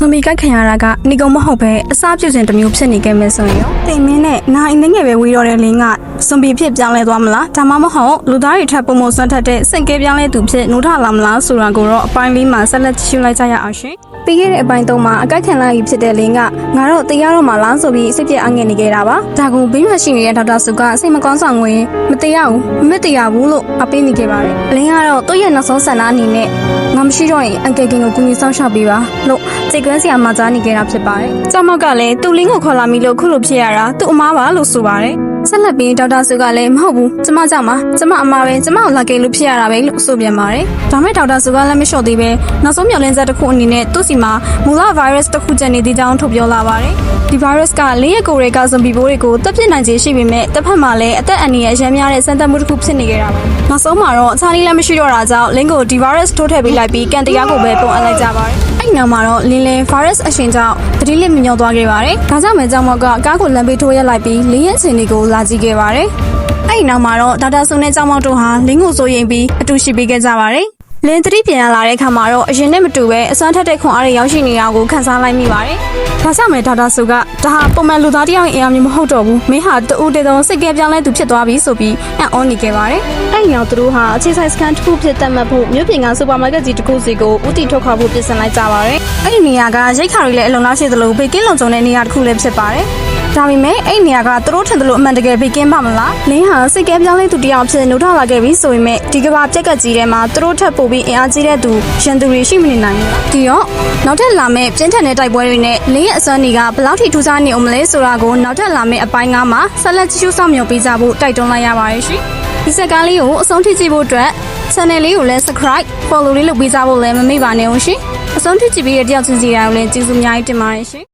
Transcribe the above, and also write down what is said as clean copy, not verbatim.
စွန်ဘီကိုက်ခံရတာကနေကုန်မဟုတ်ပဲအစားပြုစဉ်တစ်မျိုးဖြစ်နေခဲ့မယ်ဆိုရင်ရောတိမ်မင်းနဲ့နိုင်နေငယ်ပဲဝေးတော့တဲ့လင်းကစွန်ဘီဖြစ်ပြောင်းလဲသွားမလားဒါမှမဟုတ်လူသားတွေထပ်ပုံမစွမ်းထက်တဲ့စင်ကဲပြောင်းလဲသူဖြစ်နိုးထလာမလားဆိုတာကိုတော့အပိုင်းလေးမှာဆက်လက်ကြည့်ရှုလိုက်ကြရအောင်ရှင်ပြီးခဲ့တဲ့အပိုင်း3မှာအကိုက်ခံလိုက်ဖြစ်တဲ့လင်းကငါတော့တရားတော့မှလားဆိုပြီးစိတ်ပြည့်အငဲ့နေခဲ့တာပါဒါကိုဘေးမှာရှိနေတဲ့ဒေါက်တာစုကစိတ်မကောင်းဆောင်ဝင်မတရားဘူးမတရားဘူးလို့အပေးနေခဲ့ပါတယ်လင်းကတော့သူ့ရဲ့နောက်ဆုံးဆန္ဒအနေနဲ့ငါမရှိတော့ရင်အကယ်ကင်ကိုကူညီဆောင်ရှောက်ပေးပါလို့စိတ်ကွန်းစရာမှကြားနေခဲ့တာဖြစ်ပါတယ်။ကျောင်းမောက်ကလည်းသူ့လင်းကိုခေါ်လာမိလို့ခုလိုဖြစ်ရတာသူ့အမားပါလို့ဆိုပါတယ်။ဆက်လက်ပြီးဒေါက်တာစုကလည်းမဟုတ်ဘူးကျမကြောင့်ပါကျမအမားပဲကျမကိုလာကယ်လို့ဖြစ်ရတာပဲလို့ဆိုပြန်ပါတယ်။ဒါမဲ့ဒေါက်တာစုကလည်းမလျှော့သေးပဲနောက်ဆုံးမျှော်လင့်ချက်တစ်ခုအနေနဲ့သူ့စီမှာမူလ virus တစ်ခုကျန်နေသေးကြောင်းထုတ်ပြောလာပါတယ်။ဒီ virus ကလင်းရဲ့ကိုယ်တွေကဇွန်ဘီဘိုးတွေကိုတပ်ပစ်နိုင်ခြင်းရှိပေမဲ့တစ်ဖက်မှာလည်းအသက်အန္တရာယ်အများများတဲ့စမ်းသပ်မှုတစ်ခုဖြစ်နေကြတာပါ။နောက်ဆုံးမှာတော့အခြားနည်းလည်းမရှိတော့တာကြောင့်လင်းကိုဒီ virus ထိုးထည့်ပေးလိုက်ပြီးကန်တရားကိုပဲပုံအပ်လိုက်ကြပါတယ်။အဲ့နောက်မှာတော့လင်း virus အရှင်ကြောင့်တတိလက်မြညောသွားခဲ့ပါတယ်။ဒါကြောင့်မဲကြောင့်မောက်ကကားကိုလမ်းပေးထိုးရက်လိုက်ပြီးလင်းရဲ့အချိန်တွေကိုလာကြည့်ခဲ့ပါတယ်။အဲ့နောက်မှာတော့ဒေါက်တာဆုနဲ့ကြောင့်မောက်တို့ဟာလင်းကိုစိုးရိမ်ပြီးအတူရှိပေးခဲ့ကြပါတယ်။လင်းသတိပြန်လာတဲ့အခါမှာတော့အရင်နဲ့မတူပဲအစွမ်းထက်တဲ့ခွန်အားတွေရောက်ရှိနေတာကိုခန်းစားလိုက်မိပါတယ်။ဒါကြောင့်မဲဒေါက်တာဆုကဒါဟာပုံမှန်လူသားတစ်ယောက်ရဲ့အရာမျိုးမဟုတ်တော့ဘူး။မင်းဟာတူတေတုံစိတ်ကဲပြောင်းလဲသူဖြစ်သွားပြီဆိုပြီးအံ့ဩနေခဲ့ပါတယ်။အဲ့နောက်သူတို့ဟာအခြေဆိုင်စကန်တစ်ခုဖြစ်တတ်မှတ်ဖို့မြို့ပြင်ကစူပါမားကတ်ကြီးတစ်ခုစီကိုဦးတည်ထုတ်ခေါ်ဖို့ပြင်ဆင်လိုက်ကြပါတယ်။အဲ့ဒီနေရာကရိတ်ခါတွေလည်းအလုံလောက်ရှိသလိုဘေကင်းလုံခြုံတဲ့နေရာတစ်ခုလည်းဖြစ်ပါတယ်။ဒါပေမဲ့အဲ့နေရာကသူတို့ထင်တယ်လို့အမှန်တကယ်ဘေကင်းပါမလားလင်းဟာစိတ်ကဲပြောင်းလဲသူတယောက်ဖြစ်နှုတ်ထလာခဲ့ပြီဆိုပေမဲ့ဒီကဘာပြက်ကကြီးထဲမှာသူတို့ထပ်ပို့ပြီးအင်အားကြီးတဲ့သူရန်သူတွေရှိမနေနိုင်ဘူးဒီတော့နောက်ထပ်လာမယ့်ပြင်းထန်တဲ့တိုက်ပွဲတွေနဲ့လင်းရဲ့အစွမ်းတွေကဘယ်လောက်ထိထူးခြားနေအောင်မလဲဆိုတာကိုနောက်ထပ်လာမယ့်အပိုင်း9မှာဆက်လက်ကြည့်ရှုဆောင်မြင်ပေးကြဖို့တိုက်တွန်းလိုက်ရပါတယ်ရှင်ဒီစကားလေးကိုအဆုံးထိကြည့်ဖို့အတွက် channel လေးကိုလည်း subscribe follow လေးလုပ်ပေးကြဖို့လည်းမမေ့ပါနဲ့ဦးရှင်အဆုံးထိကြည့်ပြီးတဲ့တယောက်ချင်းစီတိုင်းကိုလည်းကျေးဇူးအများကြီးတင်ပါတယ်ရှင်